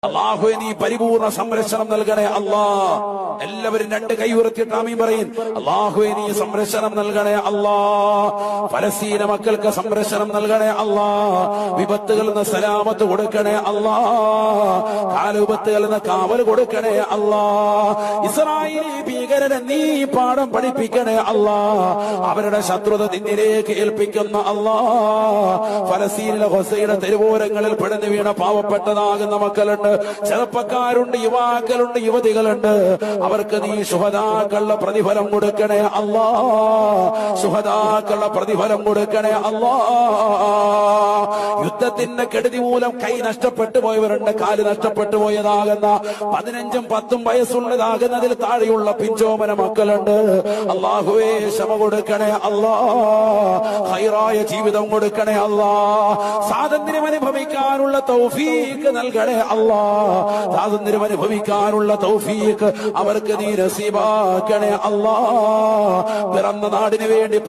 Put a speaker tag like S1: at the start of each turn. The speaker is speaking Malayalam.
S1: അല്ലാഹുവേ നീ പരിപൂർണ സംരക്ഷണം നൽകണേ അല്ലാ. എല്ലാവരും രണ്ട് കൈ ഉയർത്തിയിട്ട് ആമീൻ പറയും. അല്ലാഹുവേ നീ സംരക്ഷണം നൽകണേ അല്ലാ. ഫലസ്തീന മക്കൾക്ക് സംരക്ഷണം നൽകണേ അല്ലാ. വിപത്തുകളിൽ നിന്ന് സലാമത്ത് കൊടുക്കണേ അല്ലാ. കാലുപത്തുകളിൽ നിന്ന് കാവൽ കൊടുക്കണേ അല്ലാ. ഇസ്രായേലി ഭീകരനെ നീ പാഠം പഠിപ്പിക്കണേ അല്ലാ. അവരുടെ ശത്രുത നിന്നിലേക്ക് ഏൽപ്പിക്കുന്ന അല്ലാ. ഫലസ്തീനിലെ ഹൊസയുടെ തെരുവോരങ്ങളിൽ പിടഞ്ഞു വീണ പാവപ്പെട്ടതാകുന്ന മക്കളുണ്ട്, ചെറുപ്പക്കാരുണ്ട്, യുവാക്കളുണ്ട്, യുവതികളുണ്ട്. അവർക്ക് നീ ശുഹദാക്കളുടെ പ്രതിഫലം കൊടുക്കണേ അല്ലാ. ശുഹദാക്കളുടെ പ്രതിഫലം കൊടുക്കണേ അല്ലാ. യുദ്ധത്തിന്റെ കെടുതി മൂലം കൈ നഷ്ടപ്പെട്ടു പോയവരുണ്ട്, കാല് നഷ്ടപ്പെട്ടു പോയതാകുന്ന 15ഉം 10ഉം വയസ്സുള്ളതാകുന്നതിൽ താഴെയുള്ള പിഞ്ചോമന മക്കളുണ്ട്. അല്ലാഹുവേ ക്ഷമ കൊടുക്കണേ അല്ലാ. ഖൈറായ ജീവിതം കൊടുക്കണേ അല്ലാ. സ്വാതന്ത്ര്യം അനുഭവിക്കാനുള്ള തൗഫീഖ് നൽകണേ അല്ലാ. സ്വാതന്ത്ര്യം അനുഭവിക്കാനുള്ള തൗഫീഖ് അവർക്ക് നീ നസീബാക്കണേ അല്ലാ. പിറന്ന നാടിന് വേണ്ടി